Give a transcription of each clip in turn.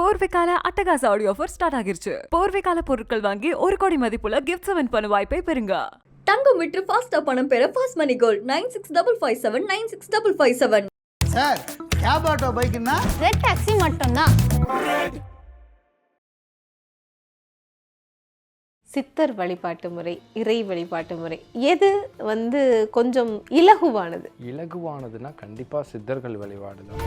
போர்வைக்கால அட்டகாச audio offer start ஆகிருச்சு. போர்வைக்கால பொருட்கள் வாங்கி 1 கோடி மதிப்புள்ள கிஃப்ட் வின் பண்ண வாய்ப்பை பெறுங்க. தங்கம் விற்று ஃபாஸ்டா பணம் பெற fast money gold 9655796557. Sir cab auto பைக்குன்னா ரெட் டாக்ஸி மட்டும்தான். சித்தர் வழிபாட்டு முறை, இறை வழிபாட்டு முறை எது கொஞ்சம் இலகுவானது? இலகுவானதுன்னா கண்டிப்பாக சித்தர்கள் வழிபாடு தான்.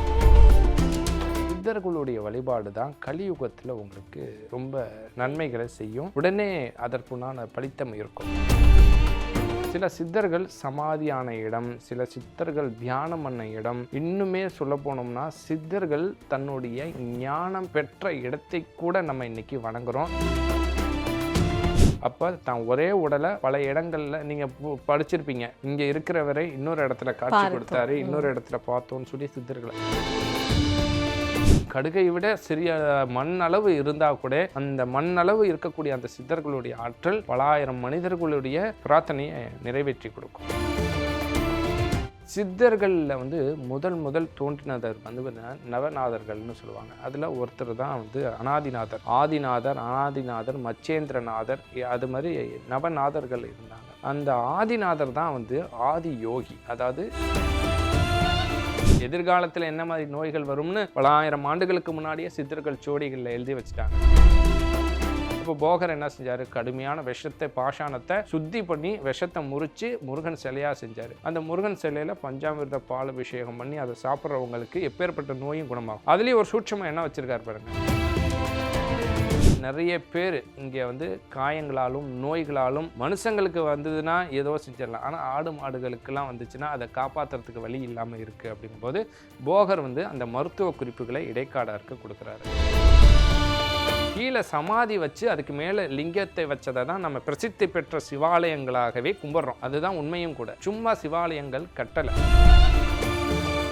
சித்தர்களுடைய வழிபாடு தான் கலியுகத்தில் உங்களுக்கு ரொம்ப நன்மைகளை செய்யும். உடனே அதற்குண்டான பலித்தம் இருக்கும். சில சித்தர்கள் சமாதியான இடம், சில சித்தர்கள் தியானம் பண்ண இடம், இன்னுமே சொல்ல போனோம்னா சித்தர்கள் தன்னுடைய ஞானம் பெற்ற இடத்தை கூட நம்ம இன்னைக்கு வணங்குறோம். அப்போ தான் ஒரே உடலை பல இடங்களில் நீங்கள் படிச்சிருப்பீங்க. இங்கே இருக்கிறவரை இன்னொரு இடத்துல காட்சி கொடுத்தாரு, இன்னொரு இடத்துல பார்த்தோன்னு சொல்லி சித்தர்களை. கடுகை விட சிறிய மண் அளவு இருந்தால் கூட அந்த மண் அளவு இருக்கக்கூடிய அந்த சித்தர்களுடைய ஆற்றல் பல ஆயிரம் மனிதர்களுடைய பிரார்த்தனையை நிறைவேற்றி கொடுக்கும். சித்தர்களில் முதல் தோன்றினதர் நவநாதர்கள்னு சொல்லுவாங்க. அதில் ஒருத்தர் தான் அனாதிநாதர். ஆதிநாதர், அனாதிநாதர், மச்சேந்திரநாதர், அது மாதிரி நவநாதர்கள் இருந்தாங்க. அந்த ஆதிநாதர் தான் ஆதி யோகி. அதாவது எதிர்காலத்தில் என்ன மாதிரி நோய்கள் வரும்னு பல ஆயிரம் ஆண்டுகளுக்கு முன்னாடியே சித்தர்கள் சோடிகளில் எழுதி வச்சுட்டாங்க. இப்போ போகர் என்ன செஞ்சாரு? கடுமையான விஷத்தை, பாஷாணத்தை சுத்தி பண்ணி விஷத்தை முறிச்சு முருகன் சிலையா செஞ்சாரு. அந்த முருகன் சிலையில பஞ்சாமிர்த பால் அபிஷேகம் பண்ணி அதை சாப்பிட்றவங்களுக்கு எப்பேற்பட்ட நோயும் குணமாகும். அதுலேயும் ஒரு சூட்சமா என்ன வச்சிருக்காரு பாருங்க. நிறைய பேர் இங்கே காயங்களாலும் நோய்களாலும் மனுஷங்களுக்கு வந்ததுன்னா ஏதோ செஞ்சிடலாம். ஆனால் ஆடு மாடுகளுக்கெல்லாம் வந்துச்சுன்னா அதை காப்பாற்றுறதுக்கு வழி இல்லாமல் இருக்குது. அப்படிங்கும்போது போகர் அந்த மருத்துவ குறிப்புகளை இடைக்காடருக்கு கொடுக்குறாரு. கீழே சமாதி வச்சு அதுக்கு மேலே லிங்கத்தை வச்சதை தான் நம்ம பிரசித்தி பெற்ற சிவாலயங்களாகவே கும்பிட்றோம். அதுதான் உண்மையும் கூட. சும்மா சிவாலயங்கள் கட்டலை.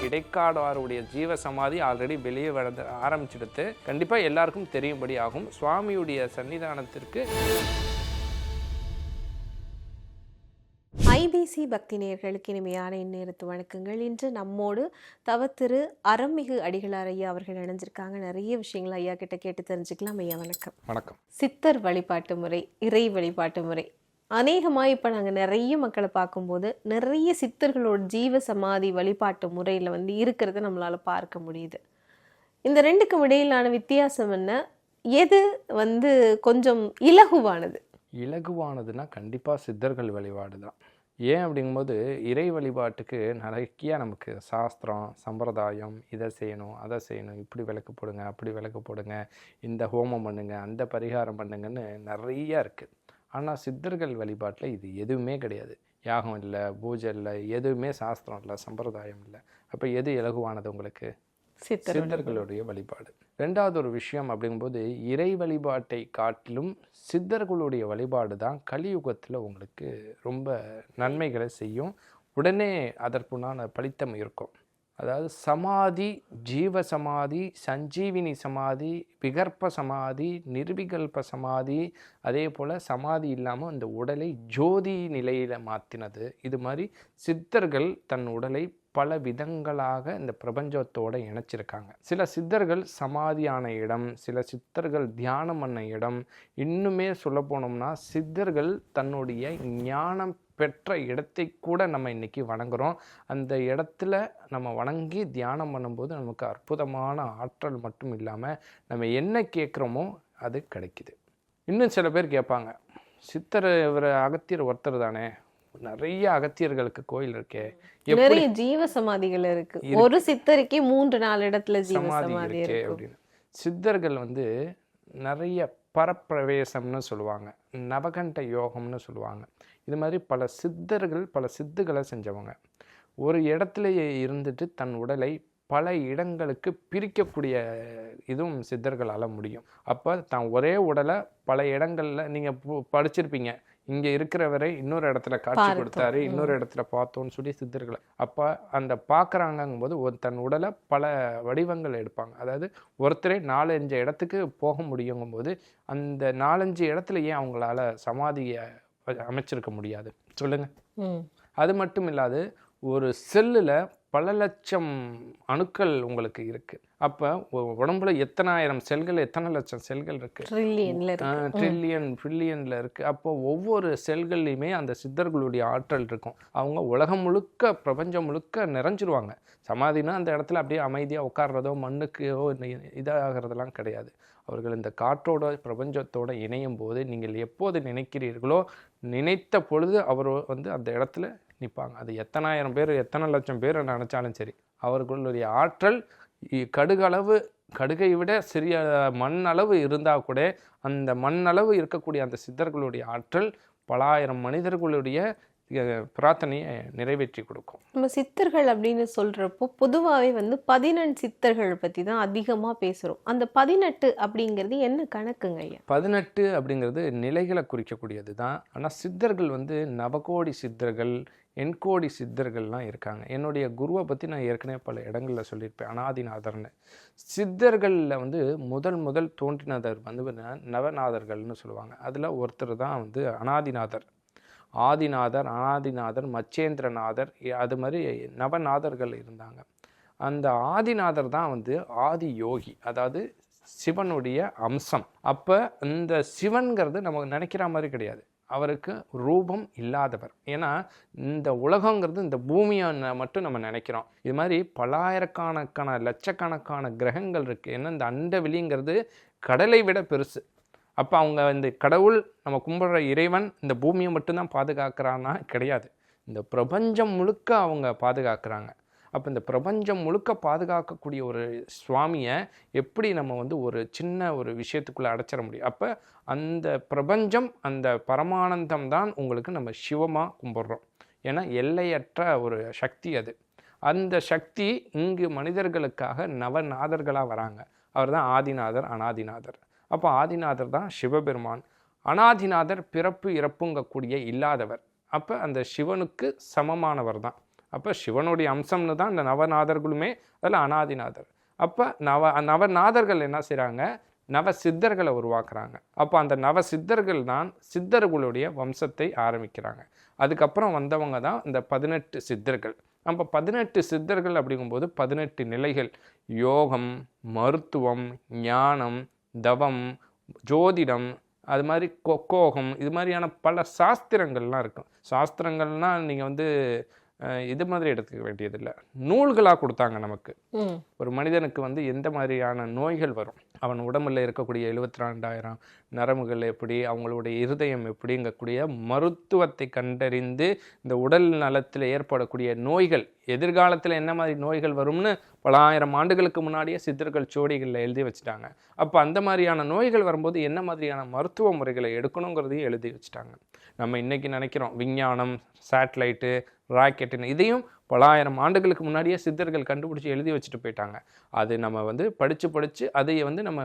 இடைக்காடாருடைய ஜீவ சமாதி ஆல்ரெடி வெளியே வர ஆரம்பிச்சிடுத்து. கண்டிப்பாக எல்லாருக்கும் தெரியும்படி ஆகும். சுவாமியுடைய சன்னிதானத்திற்கு ஐபிசி பக்தி நேயர்களுக்கு இனிமையான இந்நேரத்து வணக்கங்கள். இன்று நம்மோடு தவத்திரு அறம்மிகு அடிகளார் ஐயா அவர்கள் இணைஞ்சிருக்காங்க. நிறைய விஷயங்கள் ஐயா கிட்ட கேட்டு தெரிஞ்சுக்கலாம். ஐயா வணக்கம். வணக்கம். சித்தர் வழிபாட்டு முறை, இறை வழிபாட்டு முறை, அநேகமாக இப்போ நாங்கள் நிறைய மக்களை பார்க்கும்போது நிறைய சித்தர்களோட ஜீவ சமாதி வழிபாட்டு முறையில் இருக்கிறத நம்மளால் பார்க்க முடியுது. இந்த ரெண்டுக்கும் இடையிலான வித்தியாசம் என்ன? எது கொஞ்சம் இலகுவானது? இலகுவானதுன்னா கண்டிப்பாக சித்தர்கள் வழிபாடு தான். ஏன் அப்படிங்கும்போது இறை வழிபாட்டுக்கு நிறைய நமக்கு சாஸ்திரம், சம்பிரதாயம், இதை செய்யணும், அதை செய்யணும், இப்படி விளக்கு போடுங்க, அப்படி விளக்கு போடுங்க, இந்த ஹோமம் பண்ணுங்க, அந்த பரிகாரம் பண்ணுங்கன்னு நிறைய இருக்குது. ஆனால் சித்தர்கள் வழிபாட்டில் இது எதுவுமே கிடையாது. யாகம் இல்லை, பூஜை இல்லை, எதுவுமே சாஸ்திரம் இல்லை, சம்பிரதாயம் இல்லை. அப்போ எது இலகுவானது உங்களுக்கு? சித்தர்களுடைய வழிபாடு. ரெண்டாவது ஒரு விஷயம் அப்படிங்கும்போது இறை வழிபாட்டை காட்டிலும் சித்தர்களுடைய வழிபாடு தான் கலியுகத்தில் உங்களுக்கு ரொம்ப நன்மைகளை செய்யும். உடனே அதற்குண்டான பலித்தம் இருக்கும். அதாவது சமாதி, ஜீவ சமாதி, சஞ்சீவினி சமாதி, விகற்ப சமாதி, நிர்விகல்ப சமாதி, அதே போல் சமாதி இல்லாமல் அந்த உடலை ஜோதி நிலையில் மாற்றினது. இது மாதிரி சித்தர்கள் தன் உடலை பல விதங்களாக இந்த பிரபஞ்சத்தோடு இணைச்சிருக்காங்க. சில சித்தர்கள் சமாதியான இடம், சில சித்தர்கள் தியானம் பண்ண இடம், இன்னுமே சொல்ல போனோம்னா சித்தர்கள் தன்னுடைய ஞானம் பெற்ற இடத்தை கூட நம்ம இன்றைக்கி வணங்குகிறோம். அந்த இடத்துல நம்ம வணங்கி தியானம் பண்ணும்போது நமக்கு அற்புதமான ஆற்றல் மட்டும் இல்லாமல் நம்ம என்ன கேட்குறோமோ அது கிடைக்குது. இன்னும் சில பேர் கேட்பாங்க, சித்தர் இவர் அகத்தியர் ஒருத்தர் தானே, நிறைய அகத்தியர்களுக்கு கோயில் இருக்கே, நிறைய ஜீவ சமாதிகள் இருக்கு, ஒரு சித்தருக்கே 3-4 இடத்துல ஜீவ சமாதி இருக்கு அப்படின்னு. சித்தர்கள் நிறைய பரப்பிரவேசம்னு சொல்லுவாங்க, நவகண்ட யோகம்னு சொல்லுவாங்க. இது மாதிரி பல சித்தர்கள் பல சித்துக்களை செஞ்சவங்க. ஒரு இடத்துலையே இருந்துட்டு தன் உடலை பல இடங்களுக்கு பிரிக்கக்கூடிய இதுவும் சித்தர்களால் முடியும். அப்போ தான் ஒரே உடலை பல இடங்களில் நீங்கள் படிச்சிருப்பீங்க. இங்கே இருக்கிறவரை இன்னொரு இடத்துல காட்சி கொடுத்தாரு, இன்னொரு இடத்துல பார்த்தோன்னு சொல்லி சித்தர்களை. அப்போ அந்த பார்க்குறாங்கங்கும்போது தன் உடலை பல வடிவங்கள் எடுப்பாங்க. அதாவது ஒருத்தரே 4-5 இடத்துக்கு போக முடியுங்கும்போது அந்த 4-5 இடத்துல ஏன் அவங்களால சமாதியை அமைச்சிருக்க முடியாது சொல்லுங்க? அது மட்டும் இல்லாது ஒரு செல்லில் பல லட்சம் அணுக்கள் உங்களுக்கு இருக்குது. அப்போ உடம்புல எத்தனை ஆயிரம் செல்கள், எத்தனை லட்சம் செல்கள் இருக்குது, ட்ரில்லியனில் இருக்குது. அப்போ ஒவ்வொரு செல்கள்லையுமே அந்த சித்தர்களுடைய ஆற்றல் இருக்கும். அவங்க உலகம் முழுக்க, பிரபஞ்சம் முழுக்க நிறைஞ்சிருவாங்க. சமாதினா அந்த இடத்துல அப்படியே அமைதியாக உட்கார்றதோ மண்ணுக்கோ இதாகிறதெல்லாம் கிடையாது. அவர்கள் இந்த காற்றோட பிரபஞ்சத்தோடு இணையும் போது நீங்கள் எப்போது நினைக்கிறீர்களோ நினைத்த பொழுது அவர் அந்த இடத்துல நிற்பாங்க. அது எத்தனாயிரம் பேர், எத்தனை லட்சம் பேர் நினச்சாலும் சரி, அவர்களுடைய ஆற்றல் கடுகை விட சிறிய மண் அளவு இருந்தால் கூட அந்த மண் அளவு இருக்கக்கூடிய அந்த சித்தர்களுடைய ஆற்றல் பல ஆயிரம் மனிதர்களுடைய பிரார்த்தனையை நிறைவேற்றி கொடுக்கும். நம்ம சித்தர்கள் அப்படின்னு சொல்கிறப்போ பொதுவாகவே 18 சித்தர்கள் பற்றி தான் அதிகமாக பேசுகிறோம். அந்த 18 அப்படிங்கிறது என்ன கணக்குங்க ஐயா? 18 அப்படிங்கிறது நிலைகளை குறிக்கக்கூடியது தான். ஆனால் சித்தர்கள் நவகோடி சித்தர்கள், எண்கோடி சித்தர்கள்லாம் இருக்காங்க. என்னுடைய குருவை பற்றி நான் ஏற்கனவே பல இடங்களில் சொல்லியிருப்பேன், அனாதிநாதர்னு. சித்தர்களில் முதல் தோன்றினதர் நவநாதர்கள்னு சொல்லுவாங்க. அதில் ஒருத்தர் தான் அனாதிநாதர். ஆதிநாதர், அனாதிநாதர், மச்சேந்திரநாதர், அது மாதிரி நவநாதர்கள் இருந்தாங்க. அந்த ஆதிநாதர் தான் ஆதி யோகி, அதாவது சிவனுடைய அம்சம். அப்போ இந்த சிவன்கிறது நம்ம நினைக்கிற மாதிரி கிடையாது. அவருக்கு ரூபம் இல்லாதவர். ஏன்னா இந்த உலகங்கிறது இந்த பூமியை மட்டும் நம்ம நினைக்கிறோம். இது மாதிரி பல்லாயிரக்கணக்கான லட்சக்கணக்கான கிரகங்கள் இருக்குது. ஏன்னா இந்த அண்டவெளிங்கிறது கடலை விட பெருசு. அப்போ அவங்க இந்த கடவுள், நம்ம கும்பிட்ற இறைவன் இந்த பூமியை மட்டும்தான் பாதுகாக்கிறான்னா கிடையாது, இந்த பிரபஞ்சம் முழுக்க அவங்க பாதுகாக்கிறாங்க. அப்போ இந்த பிரபஞ்சம் முழுக்க பாதுகாக்கக்கூடிய ஒரு சுவாமியை எப்படி நம்ம ஒரு சின்ன ஒரு விஷயத்துக்குள்ளே அடைச்சிட முடியும்? அப்போ அந்த பிரபஞ்சம், அந்த பரமானந்தம் தான் உங்களுக்கு நம்ம சிவமாக கும்பிட்றோம். ஏன்னா எல்லையற்ற ஒரு சக்தி அது. அந்த சக்தி இங்கு மனிதர்களுக்காக நவநாதர்களாக வராங்க. அவர் தான் ஆதிநாதர், அனாதிநாதர். அப்போ ஆதிநாதர் தான் சிவபெருமான். அனாதிநாதர் பிறப்பு இறப்புங்கக்கூடிய இல்லாதவர். அப்போ அந்த சிவனுக்கு சமமானவர் தான். அப்போ சிவனுடைய அம்சம்னு தான் இந்த நவநாதர்களுமே, அதில் அனாதிநாதர். அப்போ நவநாதர்கள் என்ன செய்கிறாங்க? நவ சித்தர்களை உருவாக்குறாங்க. அப்போ அந்த நவ சித்தர்கள் தான் சித்தர்களுடைய வம்சத்தை ஆரம்பிக்கிறாங்க. அதுக்கப்புறம் வந்தவங்க தான் இந்த 18 சித்தர்கள். நம்ம 18 சித்தர்கள் அப்படிங்கும்போது 18 நிலைகள்: யோகம், மருத்துவம், ஞானம், தவம், ஜோதிடம், அது மாதிரி கொக்கோகம், இது மாதிரியான பல சாஸ்திரங்கள்லாம் இருக்கும். சாஸ்திரங்கள்னால் நீங்கள் இது மாதிரி எடுத்துக்க வேண்டியதில்லை, நூல்களாக கொடுத்தாங்க நமக்கு. ஒரு மனிதனுக்கு எந்த மாதிரியான நோய்கள் வரும், அவன் உடம்புல இருக்கக்கூடிய 72,000 நரம்புகள் எப்படி, அவங்களுடைய இருதயம் எப்படிங்கக்கூடிய மருத்துவத்தை கண்டறிந்து இந்த உடல் நலத்தில் ஏற்படக்கூடிய நோய்கள், எதிர்காலத்தில் என்ன மாதிரி நோய்கள் வரும்னு பல ஆயிரம் ஆண்டுகளுக்கு முன்னாடியே சித்தர்கள் சோடிகளில் எழுதி வச்சுட்டாங்க. அப்போ அந்த மாதிரியான நோய்கள் வரும்போது என்ன மாதிரியான மருத்துவ முறைகளை எடுக்கணுங்கிறதையும் எழுதி வச்சுட்டாங்க. நம்ம இன்றைக்கி நினைக்கிறோம் விஞ்ஞானம், சேட்டலைட்டு, ராக்கெட்டுன்னு, இதையும் பல ஆயிரம் ஆண்டுகளுக்கு முன்னாடியே சித்தர்கள் கண்டுபிடிச்சி எழுதி வச்சுட்டு போயிட்டாங்க. அது நம்ம படித்து அதை நம்ம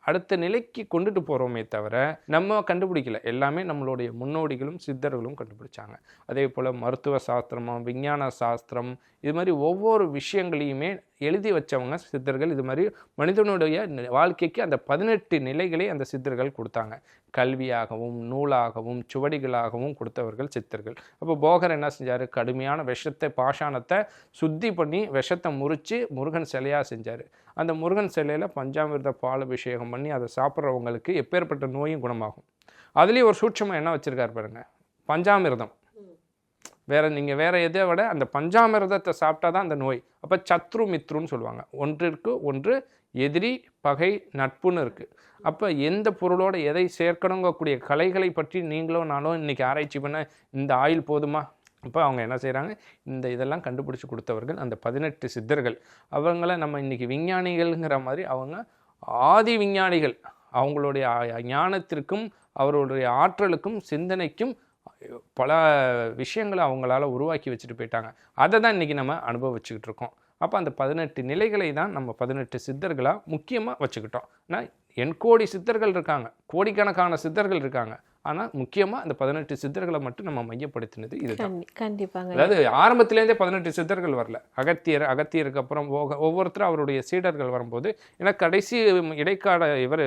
அடுத்த நிலைக்கு கொண்டுட்டு போகிறோமே தவிர நம்ம கண்டுபிடிக்கல. எல்லாமே நம்மளுடைய முன்னோடிகளும் சித்தர்களும் கண்டுபிடிச்சாங்க. அதே போல் மருத்துவ சாஸ்திரமும் விஞ்ஞான சாஸ்திரம், இது மாதிரி ஒவ்வொரு விஷயங்களையுமே எழுதி வச்சவங்க சித்தர்கள். இது மாதிரி மனிதனுடைய வாழ்க்கைக்கு அந்த 18 நிலைகளை அந்த சித்தர்கள் கொடுத்தாங்க. கல்வியாகவும் நூலாகவும் சுவடிகளாகவும் கொடுத்தவர்கள் சித்தர்கள். அப்போ போகர் என்ன செஞ்சார்? கடுமையான விஷத்தை, பாஷாணத்தை சுத்தி பண்ணி விஷத்தை முறித்து முருகன் சிலையாக செஞ்சார். அந்த முருகன் சிலையில் பஞ்சாமிர்த பால் அபிஷேகம் பண்ணி அதை சாப்பிட்றவங்களுக்கு எப்பேற்பட்ட நோயும் குணமாகும். அதுலேயும் ஒரு சூட்சமாக என்ன வச்சுருக்காரு பாருங்க, பஞ்சாமிர்தம். நீங்கள் வேறு எதை விட அந்த பஞ்சாமிர்தத்தை சாப்பிட்டா தான் அந்த நோய். அப்போ சத்ரு மித்ருன்னு சொல்லுவாங்க. ஒன்றிற்கு ஒன்று எதிரி, பகை, நட்புன்னு இருக்குது. அப்போ எந்த பொருளோட எதை சேர்க்கணுங்கக்கூடிய கலைகளை பற்றி நீங்களோ நானோ இன்றைக்கி ஆராய்ச்சி பண்ண இந்த ஆயில் போதுமா? அப்போ அவங்க என்ன செய்கிறாங்க? இதெல்லாம் கண்டுபிடிச்சி கொடுத்தவர்கள் அந்த 18 சித்தர்கள். அவங்கள நம்ம இன்றைக்கி விஞ்ஞானிகள்ங்கிற மாதிரி அவங்க ஆதி விஞ்ஞானிகள். அவங்களுடைய ஞானத்திற்கும் அவர்களுடைய ஆற்றலுக்கும் சிந்தனைக்கும் பல விஷயங்களை அவங்களால உருவாக்கி வச்சுட்டு போயிட்டாங்க. அதை தான் இன்றைக்கி நம்ம அனுபவிச்சுக்கிட்டு இருக்கோம். அப்போ அந்த 18 நிலைகளை தான் நம்ம 18 சித்தர்களாக முக்கியமாக வச்சுக்கிட்டோம். ஆனால் எண்கோடி சித்தர்கள் இருக்காங்க, கோடிக்கணக்கான சித்தர்கள் இருக்காங்க. ஆனால் முக்கியமாக அந்த 18 சித்தர்களை மட்டும் நம்ம மையப்படுத்தினது இதுதான். கண்டிப்பாங்க. அதாவது ஆரம்பத்திலேருந்தே 18 சித்தர்கள் வரல. அகத்தியருக்கு அப்புறம் ஒவ்வொருத்தரும் அவருடைய சீடர்கள் வரும்போது, ஏன்னா கடைசி இடைக்கால இவர்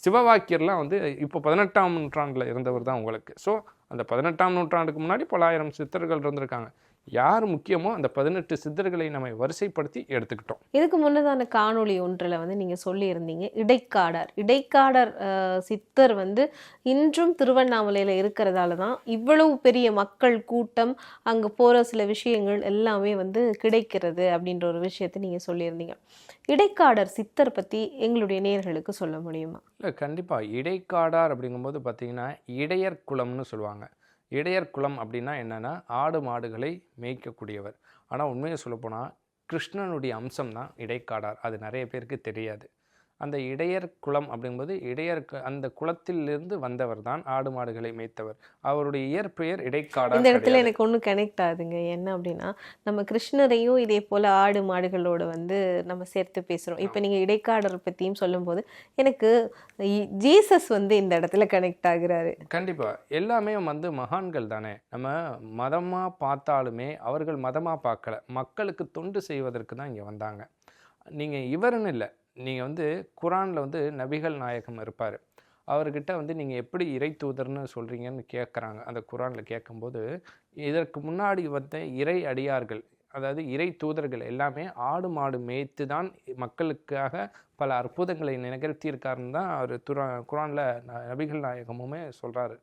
சிவவாக்கியர்லாம் இப்போ 18ஆம் நூற்றாண்டில் இருந்தவர் தான் உங்களுக்கு. ஸோ அந்த 18ஆம் நூற்றாண்டுக்கு முன்னாடி பல ஆயிரம் சித்தர்கள் இருந்திருக்காங்க. யார் முக்கியமோ அந்த 18 சித்தர்களை நம்ம வரிசைப்படுத்தி எடுத்துக்கிட்டோம். இதுக்கு முன்னதான காணொளி ஒன்றில் வந்து நீங்கள் சொல்லியிருந்தீங்க இடைக்காடர் சித்தர் வந்து இன்றும் திருவண்ணாமலையில் இருக்கிறதால தான் இவ்வளவு பெரிய மக்கள் கூட்டம், அங்கே போகிற சில விஷயங்கள் எல்லாமே வந்து கிடைக்கிறது அப்படின்ற ஒரு விஷயத்தை நீங்கள் சொல்லியிருந்தீங்க. இடைக்காடர் சித்தர் பற்றி எங்களுடைய நேயர்களுக்கு சொல்ல முடியுமா? இல்லை, கண்டிப்பாக. இடைக்காடார் அப்படிங்கும்போது பார்த்தீங்கன்னா இடையர் குலம்னு சொல்லுவாங்க. இடையர் குலம் அப்படின்னா என்னென்னா ஆடு மாடுகளை மேய்க்கக்கூடியவர். ஆனால் உண்மையை சொல்லப்போனால் கிருஷ்ணனுடைய அம்சம் தான் இடைக்காடார். அது நிறைய பேருக்கு தெரியாது. அந்த இடையர் குலம் அப்படிங்கும்போது அந்த குலத்திலிருந்து வந்தவர் தான் ஆடு மாடுகளை மேய்த்தவர். அவருடைய இயற்பெயர் இடைக்காடார். இந்த இடத்துல எனக்கு ஒன்றும் கனெக்ட் ஆகுதுங்க. என்ன அப்படின்னா, நம்ம கிருஷ்ணரையும் இதே போல் ஆடு மாடுகளோடு வந்து நம்ம சேர்த்து பேசுகிறோம். இப்போ நீங்கள் இடைக்காடர் பற்றியும் சொல்லும்போது எனக்கு ஜீசஸ் வந்து இந்த இடத்துல கனெக்ட் ஆகுறாரு. கண்டிப்பாக. எல்லாமே வந்து மகான்கள் தானே. நம்ம மதமாக பார்த்தாலுமே அவர்கள் மதமாக பார்க்கல, மக்களுக்கு தொண்டு செய்வதற்கு தான் இங்கே வந்தாங்க. நீங்கள் இவருன்னு இல்லை, நீங்கள் வந்து குரானில் வந்து நபிகள் நாயகம் இருப்பார். அவர்கிட்ட வந்து நீங்கள் எப்படி இறை தூதர்னு சொல்கிறீங்கன்னு கேட்குறாங்க. அந்த குரானில் கேட்கும்போது இதற்கு முன்னாடி வந்து இறை அடியார்கள், அதாவது இறை தூதர்கள் எல்லாமே ஆடு மாடு மேய்த்து தான் மக்களுக்காக பல அற்புதங்களை நிகழ்த்தியிருக்காருன்னு தான் அவர் குரானில் நபிகள் நாயகமுமே சொல்கிறாரு.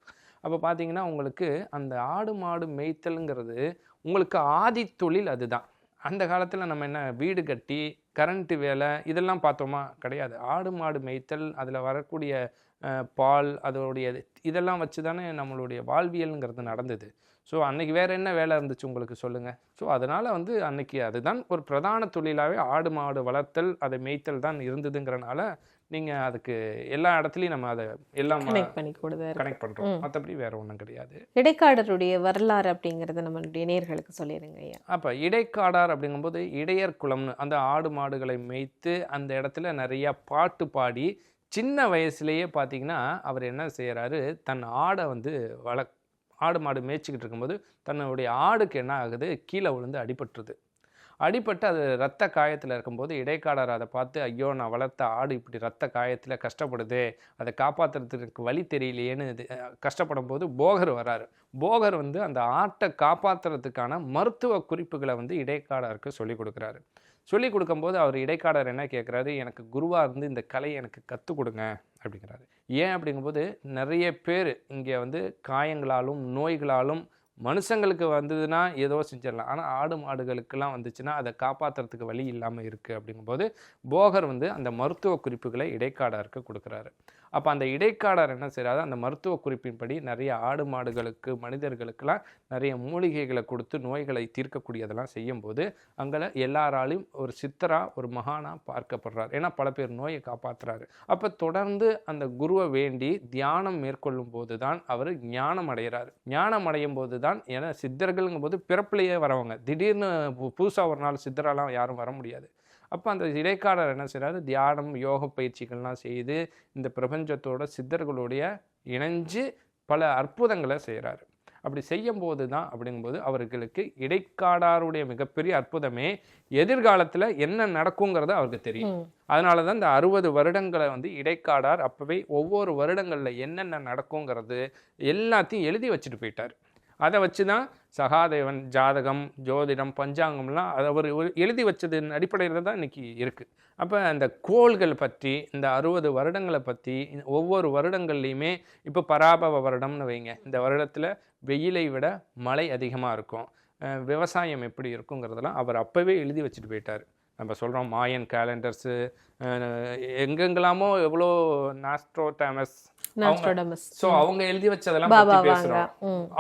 அப்போ பார்த்தீங்கன்னா உங்களுக்கு அந்த ஆடு மாடு மேய்த்தலுங்கிறது உங்களுக்கு ஆதி தொழில் அதுதான். அந்த காலத்தில் நம்ம என்ன வீடு கட்டி கரண்ட்டு வேலை இதெல்லாம் பார்த்தோமா? கிடையாது. ஆடு மாடு மேய்த்தல், அதில் வரக்கூடிய பால், அதோடைய இதெல்லாம் வச்சு தானே நம்மளுடைய வாழ்வியலுங்கிறது நடந்தது. ஸோ அன்றைக்கி வேறு என்ன வேலை இருந்துச்சு உங்களுக்கு சொல்லுங்கள்? ஸோ அதனால் வந்து அன்றைக்கி அதுதான் ஒரு பிரதான தொழிலாகவே ஆடு மாடு வளர்த்தல், அதை மேய்த்தல் தான் இருந்ததுங்கிறனால நீங்கள் அதுக்கு எல்லா இடத்துலையும் நம்ம அதை எல்லாம் கனெக்ட் பண்ணுறோம். மற்றபடி வேறு ஒன்றும் கிடையாது. இடைக்காடருடைய வரலாறு அப்படிங்கிறத நம்மளுடைய நேயர்களுக்கு சொல்லிடுங்க ஐயா. அப்போ இடைக்காடார் அப்படிங்கும்போது இடையர் குலம்னு அந்த ஆடு மாடுகளை மேய்த்து அந்த இடத்துல நிறையா பாட்டு பாடி சின்ன வயசுலேயே பார்த்தீங்கன்னா அவர் என்ன செய்கிறாரு, தன் ஆடை வந்து ஆடு மாடு மேய்ச்சிக்கிட்டு இருக்கும்போது தன்னுடைய ஆடுக்கு என்ன ஆகுது, கீழே விழுந்து அடிபட்டு அது ரத்த காயத்தில் இருக்கும்போது இடைக்காடர் அதை பார்த்து, ஐயோ நான் வளர்த்த ஆடு இப்படி ரத்த காயத்தில் கஷ்டப்படுது, அதை காப்பாற்றுறதுக்கு வழி தெரியலையேன்னு கஷ்டப்படும் போது போகர் வராரு. போகர் வந்து அந்த ஆட்டை காப்பாற்றுறதுக்கான மருத்துவ குறிப்புகளை வந்து இடைக்காடருக்கு சொல்லிக் கொடுக்குறாரு. சொல்லிக் கொடுக்கும்போது அவர் இடைக்காடர் என்ன கேட்குறாரு, எனக்கு குருவாக இருந்து இந்த கலையை எனக்கு கற்றுக் கொடுங்க அப்படிங்கிறாரு. ஏன் அப்படிங்கும்போது நிறைய பேர் இங்கே வந்து காயங்களாலும் நோய்களாலும் மனுஷங்களுக்கு வந்ததுன்னா ஏதோ செஞ்சிடலாம், ஆனால் ஆடு மாடுகளுக்கெல்லாம் வந்துச்சுன்னா அதை காப்பாற்றுறதுக்கு வழி இல்லாமல் இருக்குது. அப்படிங்கும்போது போகர் வந்து அந்த மருத்துவ குறிப்புகளை இடைக்காடருக்கு கொடுக்குறாரு. அப்போ அந்த இடைக்காடர் என்ன செய்கிறாரு, அந்த மருத்துவ குறிப்பின்படி நிறைய ஆடு மாடுகளுக்கு மனிதர்களுக்கெல்லாம் நிறைய மூலிகைகளை கொடுத்து நோய்களை தீர்க்கக்கூடியதெல்லாம் செய்யும்போது அங்கே எல்லாராலையும் ஒரு சித்தராக ஒரு மகானாக பார்க்கப்படுறார். ஏன்னா பல பேர் நோயை காப்பாற்றுறாரு. அப்போ தொடர்ந்து அந்த குருவை வேண்டி தியானம் மேற்கொள்ளும் போது தான் அவர் ஞானம் அடைகிறார். ஞானம் அடையும் போது தான், ஏன்னா சித்தர்கள்ங்கும் போது பிறப்பிலேயே வரவங்க, திடீர்னு புதுசாக ஒரு நாள் சித்தரெல்லாம் யாரும் வர முடியாது. அப்போ அந்த இடைக்காடர் என்ன செய்கிறாரு, தியானம் யோக பயிற்சிகள்லாம் செய்து இந்த பிரபஞ்சத்தோட சித்தர்களுடைய இணைஞ்சு பல அற்புதங்களை செய்கிறாரு. அப்படி செய்யும்போது தான் அப்படிங்கும்போது அவர்களுக்கு இடைக்காடாருடைய மிகப்பெரிய அற்புதமே எதிர்காலத்தில் என்ன நடக்குங்கிறது அவருக்கு தெரியும். அதனால தான் இந்த 60 வருடங்களை வந்து இடைக்காடார் அப்போவே ஒவ்வொரு வருடங்களில் என்னென்ன நடக்குங்கிறது எல்லாத்தையும் எழுதி வச்சுட்டு போயிட்டார். அதை வச்சு தான் சகாதேவன் ஜாதகம், ஜோதிடம், பஞ்சாங்கம்லாம் அதை அவர் எழுதி வச்சதின் அடிப்படையில் தான் இன்றைக்கி இருக்குது. அப்போ அந்த கோள்கள் பற்றி, இந்த 60 வருடங்களை பற்றி, ஒவ்வொரு வருடங்கள்லையுமே இப்போ பராபவ வருடம்னு வைங்க, இந்த வருடத்தில் வெயிலை விட மழை அதிகமாக இருக்கும், விவசாயம் எப்படி இருக்குங்கிறதெல்லாம் அவர் அப்போவே எழுதி வச்சுட்டு போயிட்டார். நம்ம சொல்கிறோம் மாயன் கேலண்டர்ஸு, எங்கெங்கெல்லாமோ எவ்வளோ நாஸ்ட்ரோடாமஸ், ஸோ அவங்க எழுதி வச்சதெல்லாம் பற்றி பேசுகிறோம்.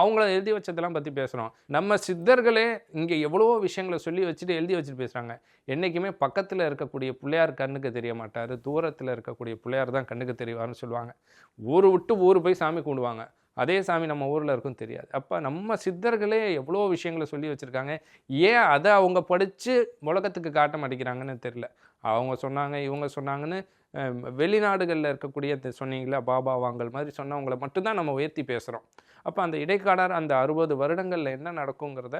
அவங்கள எழுதி வச்சதெல்லாம் பற்றி பேசுகிறோம். நம்ம சித்தர்களே இங்கே எவ்வளவோ விஷயங்களை சொல்லி வச்சுட்டு எழுதி வச்சுட்டு பேசுகிறாங்க. என்றைக்குமே பக்கத்தில் இருக்கக்கூடிய பிள்ளையார் கண்ணுக்கு தெரிய மாட்டார், தூரத்தில் இருக்கக்கூடிய பிள்ளையார் தான் கண்ணுக்கு தெரியவார்னு சொல்லுவாங்க. ஊர் விட்டு ஊர் போய் சாமி கும்பிடுவாங்க, அதே சாமி நம்ம ஊரில் இருக்கும் தெரியாது. அப்போ நம்ம சித்தர்களே எவ்வளோ விஷயங்களை சொல்லி வச்சுருக்காங்க. ஏன் அதை அவங்க படித்து உலகத்துக்கு காட்ட மாட்டேங்கிறாங்கன்னு தெரில. அவங்க சொன்னாங்க இவங்க சொன்னாங்கன்னு வெளிநாடுகளில் இருக்கக்கூடிய சொன்னீங்களா பாபா வாங்கல் மாதிரி சொன்னவங்களை மட்டும்தான் நம்ம உயர்த்தி பேசுகிறோம். அப்போ அந்த இடைக்காடர் அந்த 60 வருடங்களில் என்ன நடக்குங்கிறத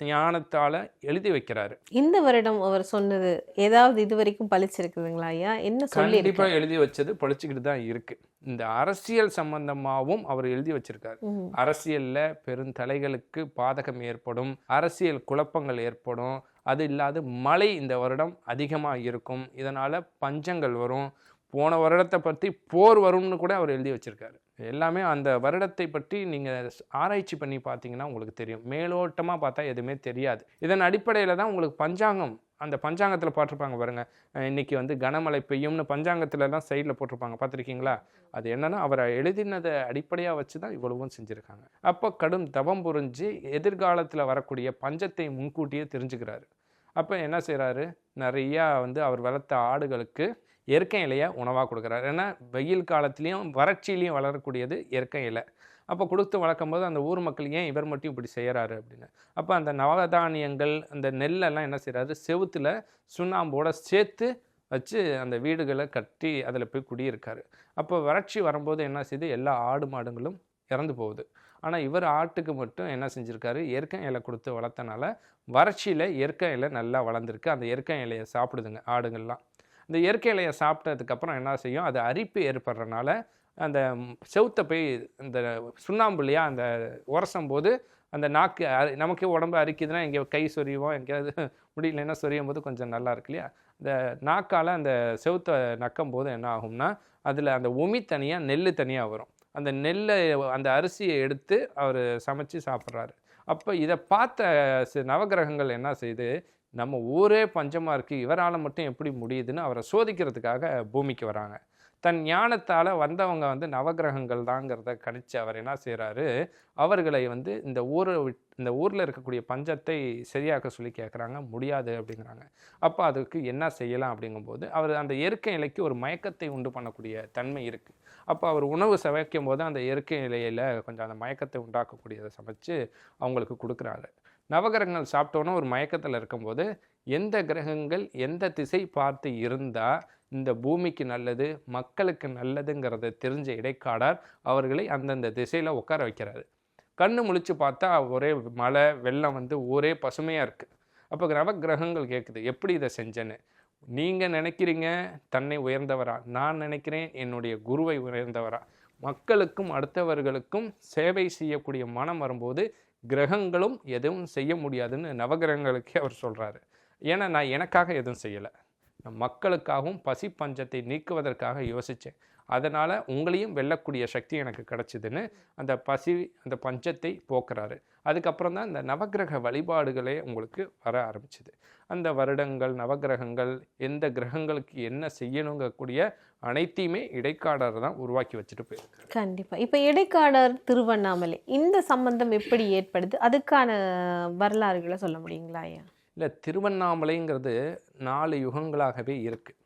ஞானத்தால் எழுதி வைக்கிறாரு. இந்த வருடம் அவர் சொன்னது ஏதாவது இது வரைக்கும் பளிச்சிருக்குதுங்களா ஐயா? என்ன சொல்லி கண்டிப்பாக எழுதி வச்சது பழிச்சுக்கிட்டு தான் இருக்கு. இந்த அரசியல் சம்பந்தமாகவும் அவர் எழுதி வச்சிருக்காரு. அரசியல்ல பெருந்தலைகளுக்கு பாதகம் ஏற்படும், அரசியல் குழப்பங்கள் ஏற்படும், அது இல்லாது மழை இந்த வருடம் அதிகமாக இருக்கும், இதனால பஞ்சங்கள் வரும், போன வருடத்தை பற்றி போர் வரும்னு கூட அவர் எழுதி வச்சிருக்காரு. எல்லாமே அந்த வருடத்தை பற்றி நீங்கள் ஆராய்ச்சி பண்ணி பார்த்தீங்கன்னா உங்களுக்கு தெரியும். மேலோட்டமாக பார்த்தா எதுவுமே தெரியாது. இதன் அடிப்படையில் தான் உங்களுக்கு பஞ்சாங்கம், அந்த பஞ்சாங்கத்தில் போட்டிருப்பாங்க பாருங்கள், இன்னைக்கு வந்து கனமழை பெய்யும்னு பஞ்சாங்கத்துலலாம் சைடில் போட்டிருப்பாங்க, பார்த்துருக்கீங்களா? அது என்னென்னா அவரை எழுதினதை அடிப்படையாக வச்சு தான் இவ்வளவும் செஞ்சுருக்காங்க. அப்போ கடும் தவம் புரிஞ்சு எதிர்காலத்தில் வரக்கூடிய பஞ்சத்தை முன்கூட்டியே தெரிஞ்சுக்கிறாரு. அப்போ என்ன செய்கிறாரு, நிறையா வந்து அவர் வளர்த்த ஆடுகளுக்கு இயற்கை இலையை உணவாக கொடுக்குறாரு. ஏன்னா வெயில் காலத்துலேயும் வறட்சியிலையும் வளரக்கூடியது இயற்கை இலை. அப்போ கொடுத்து வளர்க்கும் போது அந்த ஊர் மக்கள் ஏன் இவர் மட்டும் இப்படி செய்கிறாரு அப்படின்னு. அப்போ அந்த நவதானியங்கள் அந்த நெல்லெல்லாம் என்ன செய்கிறாரு, செவுத்தில் சுண்ணாம்போட சேர்த்து வச்சு அந்த வீடுகளை கட்டி அதில் போய் குடியிருக்காரு. அப்போ வறட்சி வரும்போது என்ன செய்யுது, எல்லா ஆடு மாடுங்களும் இறந்து போகுது. ஆனால் இவர் ஆட்டுக்கு மட்டும் என்ன செஞ்சுருக்காரு, இயற்கை இலை கொடுத்து வளர்த்தனால வறட்சியில் இயற்கை இலை நல்லா வளர்ந்துருக்கு. அந்த இயற்கை இலையை சாப்பிடுதுங்க ஆடுகள்லாம். இந்த இயற்கை இலையை சாப்பிட்டதுக்கப்புறம் என்ன செய்யும், அது அரிப்பு ஏற்படுறதுனால அந்த செவுத்தை போய் இந்த சுண்ணாம்பு இல்லையா, அந்த உரசும் போது அந்த நாக்கு நமக்கே உடம்பு அரிக்குதுன்னா எங்கே கை சொறிவோம், எங்கேயாவது முடியலன்னா சொரியும் போது கொஞ்சம் நல்லா இருக்கு இல்லையா, இந்த நாக்கால் அந்த செவுத்தை நக்கும் போது என்ன ஆகும்னா அதில் அந்த உமி தனியாக நெல் தனியாக வரும். அந்த நெல்லை அந்த அரிசியை எடுத்து அவர் சமைச்சு சாப்பிட்றாரு. அப்போ இதை பார்த்த நவகிரகங்கள் என்ன செய்யுது, நம்ம ஊரே பஞ்சமாக இருக்குது, இவரால் மட்டும் எப்படி முடியுதுன்னு அவரை சோதிக்கிறதுக்காக பூமிக்கு வராங்க. தன் ஞானத்தால் வந்தவங்க வந்து நவகிரகங்கள் தாங்கிறத கணிச்சு அவர் என்ன செய்கிறாரு, அவர்களை வந்து இந்த ஊரில் இருக்கக்கூடிய பஞ்சத்தை சரியாக்க சொல்லி கேட்குறாங்க. முடியாது அப்படிங்கிறாங்க. அப்போ அதுக்கு என்ன செய்யலாம் அப்படிங்கும்போது அவர் அந்த இயற்கை இலைக்கு ஒரு மயக்கத்தை உண்டு பண்ணக்கூடிய தன்மை இருக்குது. அப்போ அவர் உணவு சமைக்கும் போது அந்த இயற்கை இலையில் கொஞ்சம் அந்த மயக்கத்தை உண்டாக்கக்கூடியதை சமைச்சு அவங்களுக்கு கொடுக்குறாரு. நவகிரகங்கள் சாப்பிட்டோன்னா ஒரு மயக்கத்தில் இருக்கும்போது எந்த கிரகங்கள் எந்த திசை பார்த்து இருந்தால் இந்த பூமிக்கு நல்லது, மக்களுக்கு நல்லதுங்கிறத தெரிஞ்ச இடைக்காடார் அவர்களை அந்தந்த திசையில் உட்கார வைக்கிறாரு. கண்ணு முழிச்சு பார்த்தா ஒரே மழை வெள்ளம் வந்து ஒரே பசுமையாக இருக்குது. அப்போ நவகிரகங்கள் கேட்குது, எப்படி இதை செஞ்சேன்னு. நீங்கள் நினைக்கிறீங்க தன்னை உயர்ந்தவரா, நான் நினைக்கிறேன் என்னுடைய குருவை உயர்ந்தவரா. மக்களுக்கும் அடுத்தவர்களுக்கும் சேவை செய்யக்கூடிய மனம் வரும்போது கிரகங்களும் எதுவும் செய்ய முடியாதுன்னு நவகிரகங்களுக்கே அவர் சொல்கிறாரு. ஏன்னா நான் எனக்காக எதுவும் செய்யலை, நான் மக்களுக்காகவும் பசி பஞ்சத்தை நீக்குவதற்காக யோசித்தேன், அதனால் உங்களையும் வெல்லக்கூடிய சக்தி எனக்கு கிடச்சிதுன்னு அந்த அந்த பஞ்சத்தை போக்குறாரு. அதுக்கப்புறம் தான் இந்த நவகிரக வழிபாடுகளே உங்களுக்கு வர ஆரம்பிச்சுது. அந்த வருடங்கள் நவகிரகங்கள் எந்த கிரகங்களுக்கு என்ன செய்யணுங்கக்கூடிய அனைத்தையுமே இடைக்காடர் தான் உருவாக்கி வச்சுட்டு போயிருக்கு. கண்டிப்பாக. இப்போ இடைக்காடர் திருவண்ணாமலை இந்த சம்பந்தம் எப்படி ஏற்படுது, அதுக்கான வரலாறுகளை சொல்ல முடியுங்களா ஐயா? இல்லை, திருவண்ணாமலைங்கிறது 4 யுகங்களாகவே இருக்குது.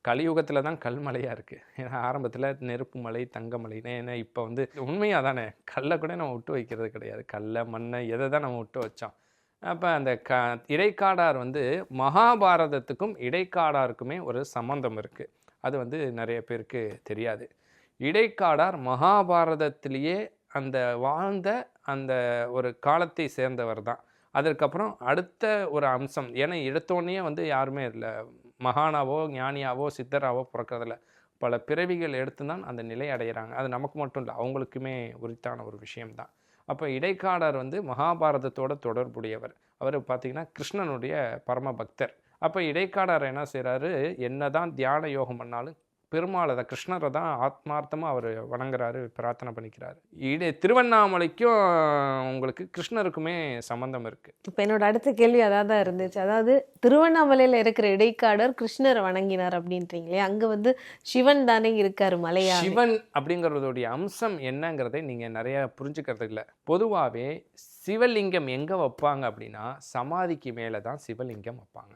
கலியுகத்தில் தான் கல்மலையாக இருக்குது. ஏன்னா ஆரம்பத்தில் நெருப்பு மலை தங்கமலைன்னு, ஏன்னா இப்போ வந்து உண்மையாக தானே கல்லை கூட நம்ம விட்டு வைக்கிறது கிடையாது, கல்லை மண்ணை எதை தான் நம்ம விட்டு வச்சோம். அப்போ அந்த இடைக்காடார் வந்து மகாபாரதத்துக்கும் இடைக்காடாருக்குமே ஒரு சம்பந்தம் இருக்குது. அது வந்து நிறைய பேருக்கு தெரியாது. இடைக்காடார் மகாபாரதத்திலேயே அந்த வாழ்ந்த அந்த ஒரு காலத்தை சேர்ந்தவர் தான். அதற்கப்புறம் அடுத்த ஒரு அம்சம், ஏன்னா எடுத்தோடனே வந்து யாருமே இல்லை மகானாவோ ஞானியாவோ சித்தராவோ பிறக்கிறதில்ல, பல பிறவிகள் எடுத்து தான் அந்த நிலை அடைகிறாங்க. அது நமக்கு மட்டும் இல்லை, அவங்களுக்குமே உரித்தான ஒரு விஷயம்தான். அப்போ இடைக்காடர் வந்து மகாபாரதத்தோட தொடர்புடையவர். அவர் பார்த்திங்கன்னா கிருஷ்ணனுடைய பரம பக்தர். அப்போ இடைக்காடர் என்ன செய்கிறாரு, என்ன தான் தியான யோகம் பண்ணாலும் பெருமாள் அதை கிருஷ்ணரை தான் ஆத்மார்த்தமாக அவர் வணங்குறாரு, பிரார்த்தனை பண்ணிக்கிறாரு. திருவண்ணாமலைக்கும் உங்களுக்கு கிருஷ்ணருக்குமே சம்பந்தம் இருக்குது. இப்போ என்னோட அடுத்த கேள்வி அதாவது தான் இருந்துச்சு. அதாவது திருவண்ணாமலையில் இருக்கிற இடைக்காடர் கிருஷ்ணரை வணங்கினார் அப்படின்றீங்களே, அங்கே வந்து சிவன் தானே இருக்கார் மலையா? சிவன் அப்படிங்கிறதுடைய அம்சம் என்னங்கிறதை நீங்கள் நிறைய புரிஞ்சுக்கிறது இல்லை. பொதுவாகவே சிவலிங்கம் எங்கே வைப்பாங்க அப்படின்னா சமாதிக்கு மேலே தான் சிவலிங்கம் வைப்பாங்க.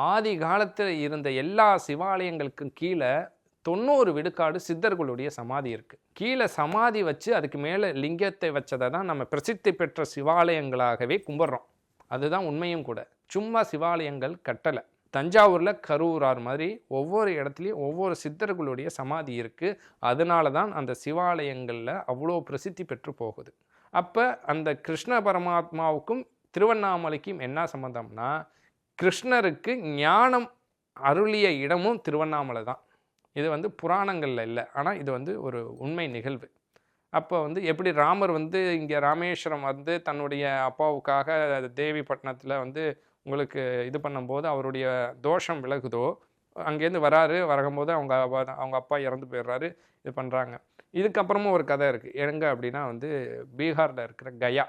ஆதி காலத்தில் இருந்த எல்லா சிவாலயங்களுக்கும் கீழே 90 விழுக்காடு சித்தர்களுடைய சமாதி இருக்குது. கீழே சமாதி வச்சு அதுக்கு மேலே லிங்கத்தை வச்சதை தான் நம்ம பிரசித்தி பெற்ற சிவாலயங்களாகவே கும்பிட்றோம். அதுதான் உண்மையும் கூட. சும்மா சிவாலயங்கள் கட்டலை. தஞ்சாவூரில் கரூரார் மாதிரி ஒவ்வொரு இடத்துலையும் ஒவ்வொரு சித்தர்களுடைய சமாதி இருக்குது. அதனால தான் அந்த சிவாலயங்களில் அவ்வளோ பிரசித்தி பெற்று போகுது. அப்போ அந்த கிருஷ்ண பரமாத்மாவுக்கும் திருவண்ணாமலைக்கும் என்ன சம்மந்தம்னா, கிருஷ்ணருக்கு ஞானம் அருளிய இடமும் திருவண்ணாமலை தான். இது வந்து புராணங்களில் இல்லை, ஆனால் இது வந்து ஒரு உண்மை நிகழ்வு. அப்போ வந்து எப்படி ராமர் வந்து இங்கே ராமேஸ்வரம் வந்து தன்னுடைய அப்பாவுக்காக தேவிப்பட்டினத்தில் வந்து உங்களுக்கு இது பண்ணும்போது அவருடைய தோஷம் விலகுதோ, அங்கேருந்து வரும்போது அவங்க அப்பா இறந்து போயிடுறாரு, இது பண்ணுறாங்க. இதுக்கப்புறமும் ஒரு கதை இருக்குது. எங்கே அப்படின்னா வந்து பீகாரில் இருக்கிற கயா.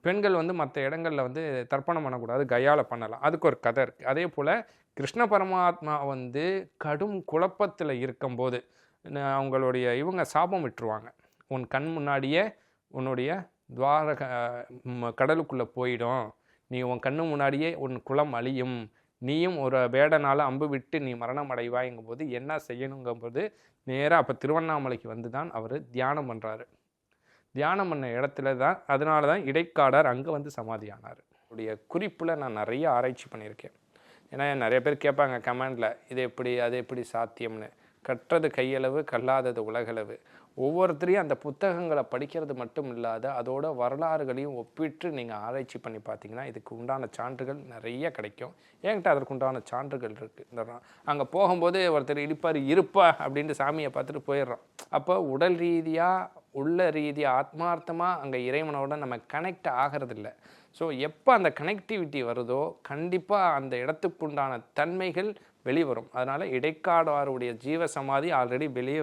பெண்கள் வந்து மற்ற இடங்களில் வந்து தர்ப்பணம் பண்ணக்கூடாது, கயாவில் பண்ணலாம். அதுக்கு ஒரு கதை இருக்குது. அதே போல் கிருஷ்ண பரமாத்மா வந்து கடும் குழப்பத்தில் இருக்கும்போது அவங்களுடைய இவங்க சாபம் விட்டுருவாங்க. உன் கண் முன்னாடியே உன்னுடைய துவாரக கடலுக்குள்ளே போயிடும், நீ உன் கண்ணு முன்னாடியே உன் குலம் அழியும், நீயும் ஒரு வேடனால் அம்பு விட்டு நீ மரணம் அடைவாய்ங்கும்போது என்ன செய்யணுங்கும்போது நேராக அப்போ திருவண்ணாமலைக்கு வந்து தான் அவர் தியானம் பண்ணுறாரு. தியானம் பண்ண இடத்துல தான், அதனால தான் இடைக்காடர் அங்கே வந்து சமாதி ஆனார். அவருடைய குறிப்பில் நான் நிறைய ஆராய்ச்சி பண்ணியிருக்கேன். ஏன்னா நிறைய பேர் கேட்பாங்க கமெண்டில், இது எப்படி அது எப்படி சாத்தியம்னு. கற்றது கையளவு கல்லாதது உலகளவு. ஒவ்வொருத்தரையும் அந்த புத்தகங்களை படிக்கிறது மட்டும் இல்லாத அதோட வரலாறுகளையும் ஒப்பிட்டு நீங்கள் ஆராய்ச்சி பண்ணி பார்த்தீங்கன்னா இதுக்கு உண்டான சான்றுகள் நிறைய கிடைக்கும். என்கிட்ட அதற்கு உண்டான சான்றுகள் இருக்குது. இந்த அங்கே போகும்போது ஒருத்தர் இடிப்பார் இருப்பா அப்படின்ட்டு சாமியை பார்த்துட்டு போயிடுறோம். அப்போ உடல் ரீதியாக உள்ள ரீதியாக ஆத்மார்த்தமாக அங்கே இறைவனோட நம்ம கனெக்ட் ஆகிறதில்ல. ஸோ எப்போ அந்த கனெக்டிவிட்டி வருதோ கண்டிப்பாக அந்த இடத்துக்குண்டான தன்மைகள் வெளிவரும். அதனால் இடைக்காடாருடைய ஜீவ சமாதி ஆல்ரெடி வெளியே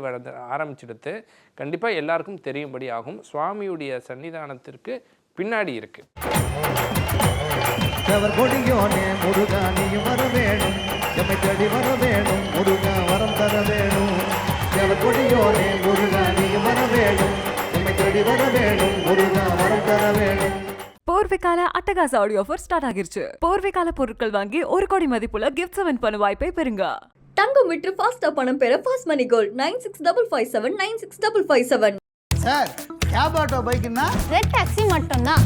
ஆரம்பிச்சிடுத்து, கண்டிப்பாக எல்லாருக்கும் தெரியும்படி ஆகும். சுவாமியுடைய சன்னிதானத்திற்கு பின்னாடி இருக்குது. கொடியோனே முருகா நீயும் வர வேணும், எம்மை தேடி வர வேணும், முருகா வரம் தர வேணும். கொடியோனே முருகா நீயும் வர வேணும், எம்மை தேடி வர வேணும், முருகா வரம் தர வேணும். போர்வைக்கால அட்டகாச ஆடியோ ஆஃபர் ஸ்டார்ட் ஆகிருச்சு. போர்வைக்கால பொருட்கள் வாங்கி 1 கோடி மதிப்புள்ள கிஃப்ட்ஸ் வின் பண்ண வாய்ப்பை பெறுங்க. தங்கம் விற்று ஃபாஸ்டா பணம் பெற fast money gold 9655799557. Sir cab auto பைக்குன்னா ரெட் டாக்ஸி மட்டும்தான்.